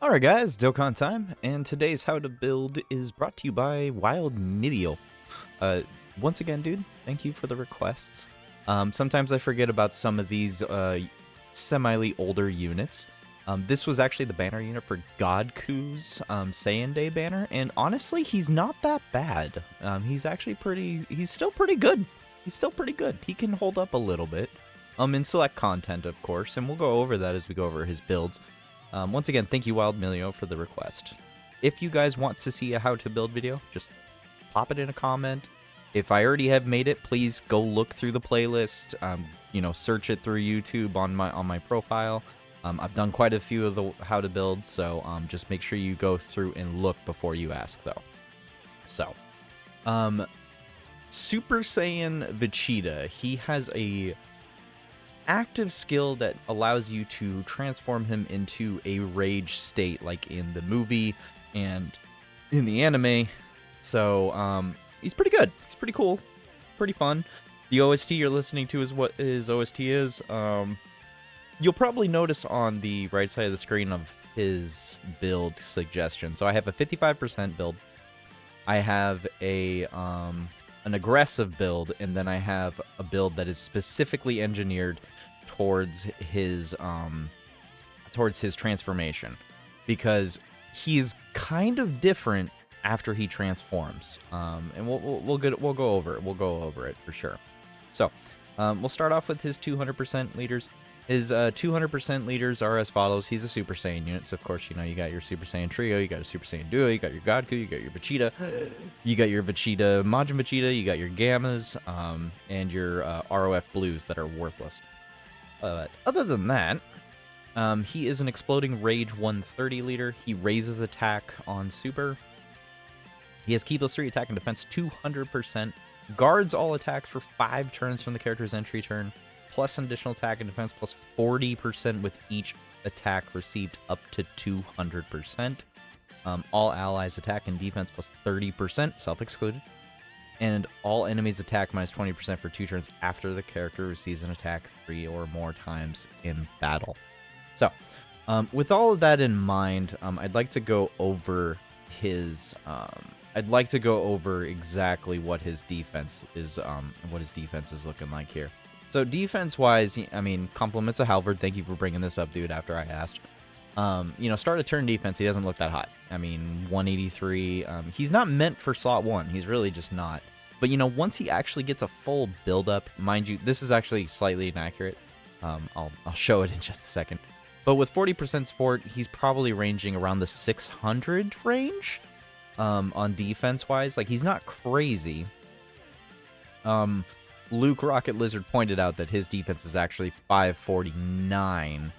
Alright guys, Dokkan time, and today's how to build is brought to you by Wild Medial. Once again, dude, thank you for the requests. Sometimes I forget about some of these semi older units. This was actually the banner unit for Godku's Saiyan Day banner, and honestly, he's not that bad. He's still pretty good. He's still pretty good. He can hold up a little bit. In select content, of course, and we'll go over that as we go over his builds. Once again, thank you, Wild Milio, for the request. If you guys want to see a how-to-build video, just pop it in a comment. If I already have made it, please go look through the playlist. Search it through YouTube on my profile. I've done quite a few of the how-to-builds, so just make sure you go through and look before you ask, though. So, Super Saiyan VEGETA, he has a active skill that allows you to transform him into a rage state, like in the movie and in the anime. So he's pretty good. He's pretty cool, pretty fun. The OST you're listening to is what his OST is. You'll probably notice on the right side of the screen of his build suggestion. So I have a 55% build. I have a an aggressive build, and then I have a build that is specifically engineered towards his transformation, because he's kind of different after he transforms. And we'll go over it. We'll go over it for sure. So we'll start off with his 200% leaders. His 200% leaders are as follows. He's a Super Saiyan unit, so of course, you got your Super Saiyan Trio, you got a Super Saiyan Duo, you got your Godku, you got your VEGETA, you got your VEGETA, Majin VEGETA, you got your Gammas, and your ROF Blues that are worthless. Other than that, he is an Exploding Rage 130 leader. He raises attack on Super. He has Ki +3 attack and defense 200%, guards all attacks for 5 turns from the character's entry turn, plus an additional attack and defense plus 40% with each attack received up to 200%. All allies attack and defense plus 30%, self-excluded. And all enemies attack minus 20% for 2 turns after the character receives an attack 3 or more times in battle. So, with all of that in mind, I'd like to go over his... I'd like to go over exactly what his defense is, looking like here. So defense-wise, I mean, compliments of Halvard. Thank you for bringing this up, dude, after I asked. Start of turn defense, he doesn't look that hot. I mean, 183. He's not meant for slot 1. He's really just not. But, once he actually gets a full build-up, mind you, this is actually slightly inaccurate. I'll show it in just a second. But with 40% support, he's probably ranging around the 600 range on defense-wise. Like, he's not crazy. Luke Rocket Lizard pointed out that his defense is actually 549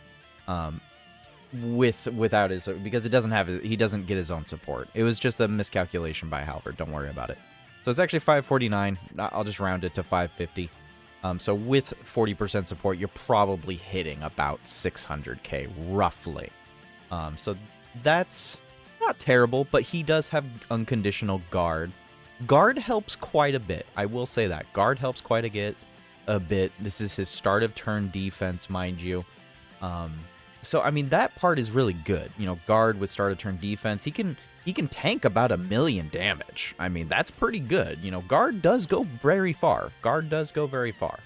without his, because he doesn't get his own support. It was just a miscalculation by Halvard. Don't worry about it. So it's actually 549. I'll just round it to 550. So with 40% support, you're probably hitting about 600k roughly. So that's not terrible, but he does have unconditional guard. Guard helps quite a bit. I will say that. Guard helps quite a bit. This is his start of turn defense, mind you. So, I mean, that part is really good. Guard with start of turn defense. He can tank about 1,000,000 damage. I mean, that's pretty good. Guard does go very far. Guard does go very far.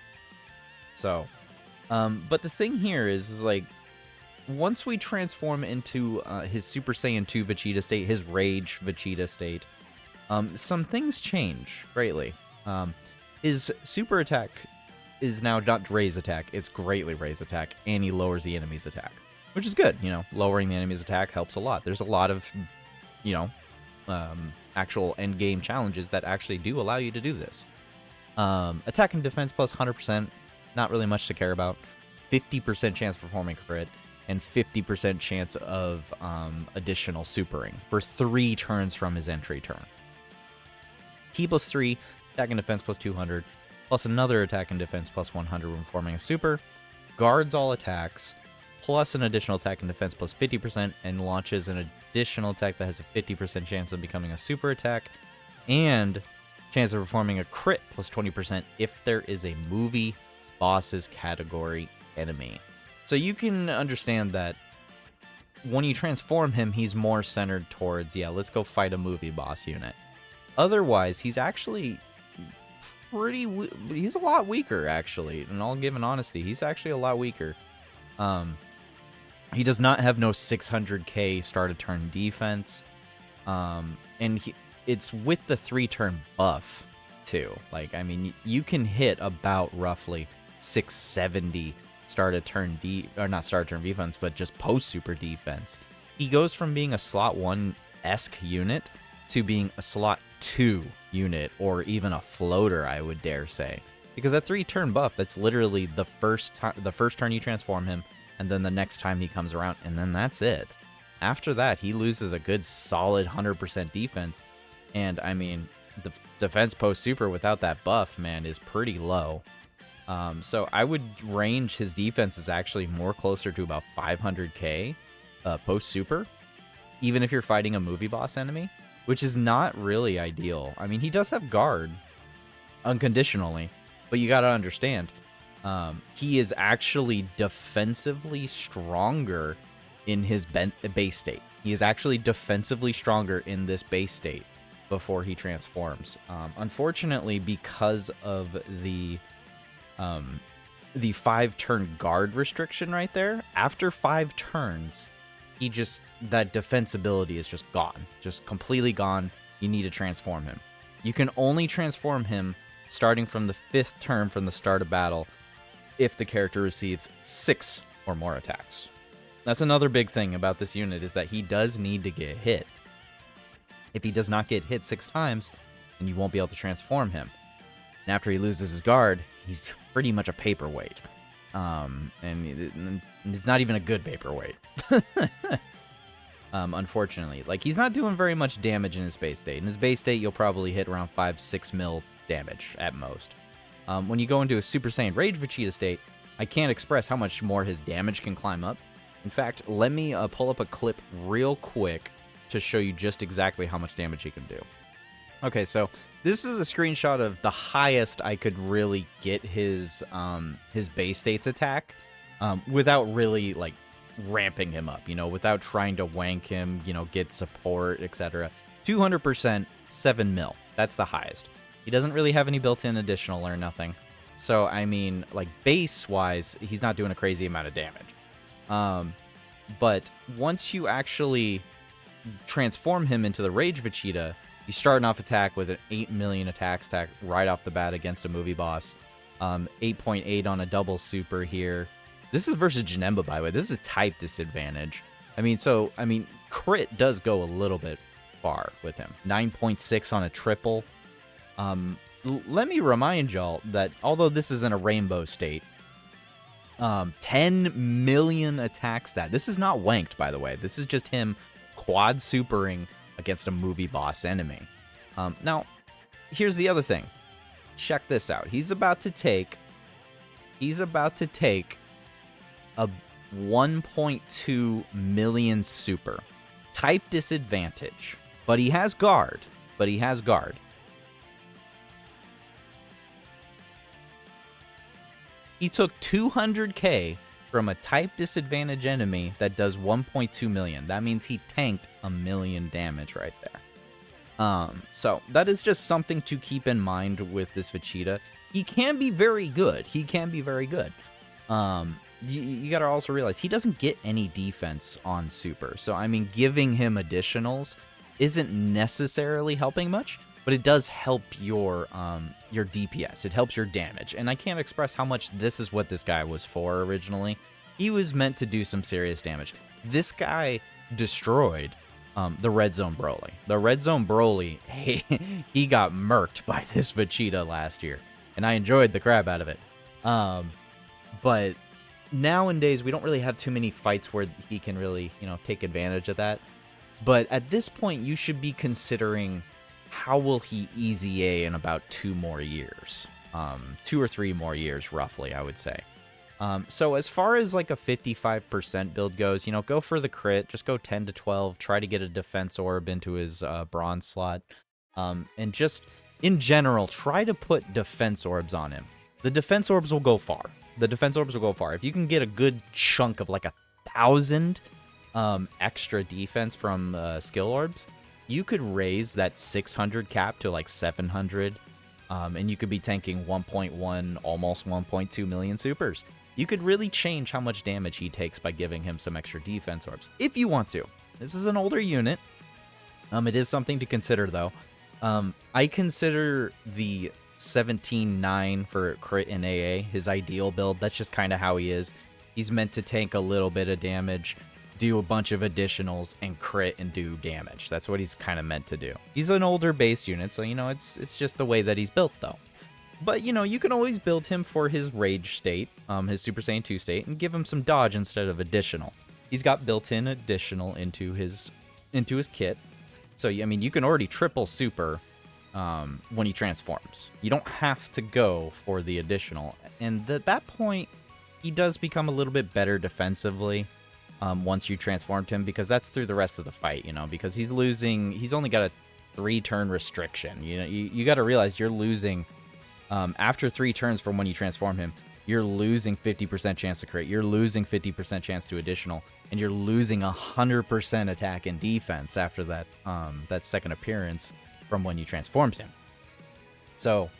So, but the thing here is like, once we transform into his Super Saiyan 2 VEGETA state, his Rage VEGETA state, some things change greatly. His super attack is now not raise attack, it's greatly raise attack, and he lowers the enemy's attack, which is good. Lowering the enemy's attack helps a lot. There's a lot of, actual end game challenges that actually do allow you to do this. Attack and defense plus 100%, not really much to care about. 50% chance of performing crit, and 50% chance of additional supering for 3 turns from his entry turn. Ki +3, attack and defense plus 200, plus another attack and defense plus 100 when forming a super, guards all attacks, plus an additional attack and defense plus 50%, and launches an additional attack that has a 50% chance of becoming a super attack, and chance of performing a crit plus 20% if there is a movie bosses category enemy. So you can understand that when you transform him, he's more centered towards, yeah, let's go fight a movie boss unit. Otherwise, he's actually he's a lot weaker, actually. In all given honesty, he's actually a lot weaker. He does not have no 600k start of turn defense. And it's with the 3-turn buff, too. Like, I mean, you can hit about roughly 670 start of turn or not start of turn defense, but just post super defense. He goes from being a slot 1-esque unit to being a slot 2 unit, or even a floater, I would dare say. Because that 3-turn buff, that's literally the first turn you transform him, and then the next time he comes around, and then that's it. After that, he loses a good solid 100% defense. And I mean, the defense post super without that buff, man, is pretty low. So I would range his defense is actually more closer to about 500k post super, even if you're fighting a movie boss enemy, which is not really ideal. I mean, he does have guard unconditionally, but you got to understand, he is actually defensively stronger in his base state. He is actually defensively stronger in this base state before he transforms. Unfortunately, because of the 5-turn guard restriction right there, after 5 turns, that defensibility is just gone. Just completely gone. You need to transform him. You can only transform him starting from the 5th turn from the start of battle if the character receives 6 or more attacks. That's another big thing about this unit, is that he does need to get hit. If he does not get hit 6 times, then you won't be able to transform him. And after he loses his guard, he's pretty much a paperweight. And it's not even a good paperweight. Unfortunately. Like, he's not doing very much damage in his base state. In his base state, you'll probably hit around 5-6 mil damage at most. When you go into a Super Saiyan Rage Vegeta state, I can't express how much more his damage can climb up. In fact, let me pull up a clip real quick to show you just exactly how much damage he can do. Okay, so this is a screenshot of the highest I could really get his base states attack without really, like, ramping him up, you know, without trying to wank him, you know, get support, etc. 200%, 7 mil. That's the highest. He doesn't really have any built-in additional or nothing. So, I mean, like, base-wise, he's not doing a crazy amount of damage. But once you actually transform him into the Rage Vegeta, you start an off attack with an 8 million attack stack right off the bat against a movie boss. 8.8 on a double super here. This is versus Janemba, by the way. This is type disadvantage. I mean, crit does go a little bit far with him. 9.6 on a triple. Let me remind y'all that although this is in a rainbow state, 10 million attack stat. This is not wanked, by the way. This is just him quad supering against a movie boss enemy. Now, here's the other thing. Check this out. He's about to take a 1.2 million super. Type disadvantage. But he has guard. He took 200k from a type disadvantage enemy that does 1.2 million. That means he tanked 1 million damage right there. So that is just something to keep in mind with this Vegeta. He can be very good. You gotta also realize he doesn't get any defense on super. So, I mean, giving him additionals isn't necessarily helping much, but it does help your DPS. It helps your damage. And I can't express how much this is what this guy was for originally. He was meant to do some serious damage. This guy destroyed the Red Zone Broly. The Red Zone Broly, he got murked by this Vegeta last year. And I enjoyed the crap out of it. But nowadays, we don't really have too many fights where he can really, you know, take advantage of that. But at this point, you should be considering how will he easy A in about 2 more years. 2 or 3 more years, roughly, I would say. So as far as like a 55% build goes, you know, go for the crit. Just go 10 to 12. Try to get a defense orb into his bronze slot. And just, in general, try to put defense orbs on him. The defense orbs will go far. If you can get a good chunk of like 1,000 extra defense from skill orbs, you could raise that 600 cap to like 700, and you could be tanking 1.1, almost 1.2 million supers. You could really change how much damage he takes by giving him some extra defense orbs, if you want to. This is an older unit. It is something to consider, though. I consider the 17-9 for crit and AA his ideal build. That's just kind of how he is. He's meant to tank a little bit of damage, do a bunch of additionals, and crit and do damage. That's what he's kind of meant to do. He's an older base unit, so, you know, it's just the way that he's built, though. But, you know, you can always build him for his Rage state, his Super Saiyan 2 state, and give him some dodge instead of additional. He's got built-in additional into his kit. So, I mean, you can already triple super when he transforms. You don't have to go for the additional. And at that point, he does become a little bit better defensively once you transformed him, because that's through the rest of the fight, you know, because he's only got a 3-turn restriction. You know, you got to realize you're losing... after 3 turns from when you transform him, you're losing 50% chance to crit, you're losing 50% chance to additional, and you're losing 100% attack and defense after that that second appearance from when you transformed him. So,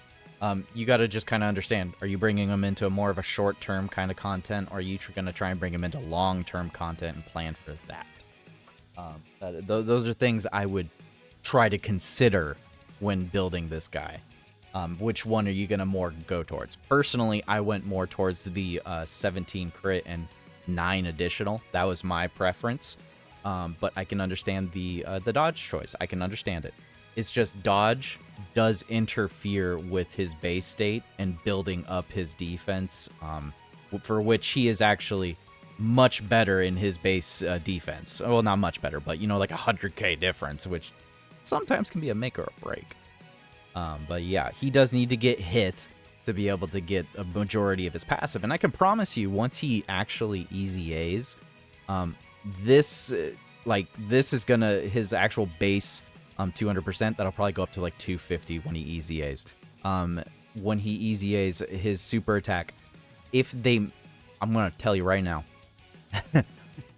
you got to just kind of understand, are you bringing him into more of a short-term kind of content, or are you going to try and bring him into long-term content and plan for that? Those are things I would try to consider when building this guy. Which one are you going to more go towards? Personally, I went more towards the 17 crit and 9 additional. That was my preference. But I can understand the dodge choice. I can understand it. It's just dodge does interfere with his base state and building up his defense, for which he is actually much better in his base defense. Well, not much better, but, you know, like 100k difference, which sometimes can be a make or a break. But yeah, he does need to get hit to be able to get a majority of his passive. And I can promise you, once he actually easy A's, this is gonna, his actual base 200%, that'll probably go up to like 250 when he easy A's. When he easy A's, his super attack, I'm gonna tell you right now,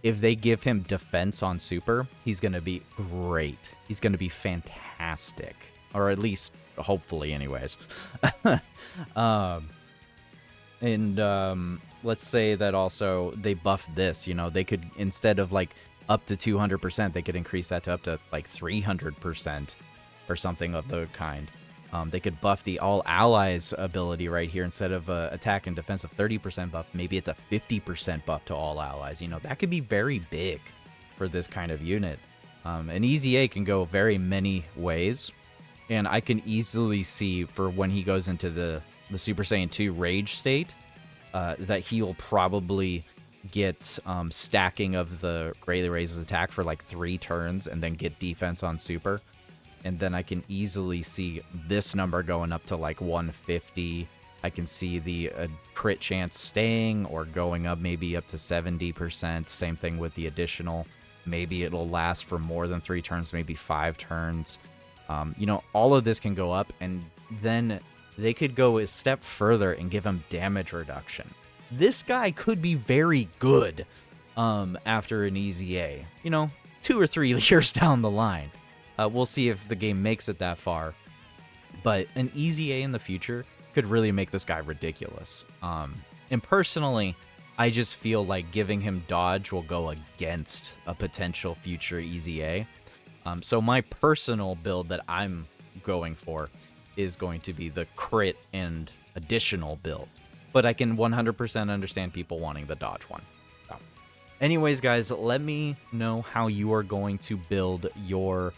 if they give him defense on super, he's gonna be great. He's gonna be fantastic. Or at least, hopefully, anyways. Let's say that also they buffed this, you know, they could, instead of like up to 200%, they could increase that to up to like 300% or something of the kind. They could buff the all allies ability right here. Instead of attack and defense of 30% buff, maybe it's a 50% buff to all allies. You know, that could be very big for this kind of unit. An easy A can go very many ways. And I can easily see for when he goes into the Super Saiyan 2 Rage state, that he will probably get stacking of the greatly raises attack for like 3 turns and then get defense on super. And then I can easily see this number going up to like 150. I can see the crit chance staying or going up maybe up to 70%. Same thing with the additional. Maybe it'll last for more than 3 turns, maybe 5 turns. You know, all of this can go up, and then they could go a step further and give him damage reduction. This guy could be very good after an easy A. You know, 2 or 3 years down the line. We'll see if the game makes it that far. But an easy A in the future could really make this guy ridiculous. And personally, I just feel like giving him dodge will go against a potential future easy A. So my personal build that I'm going for is going to be the crit and additional build. But I can 100% understand people wanting the dodge one. So, anyways, guys, let me know how you are going to build your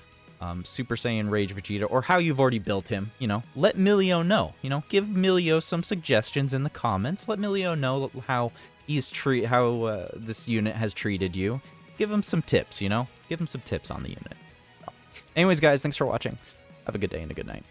Super Saiyan Rage Vegeta, or how you've already built him. You know, let Milio know. You know, give Milio some suggestions in the comments. Let Milio know how this unit has treated you. Give him some tips. You know, give him some tips on the unit. Anyways, guys, thanks for watching. Have a good day and a good night.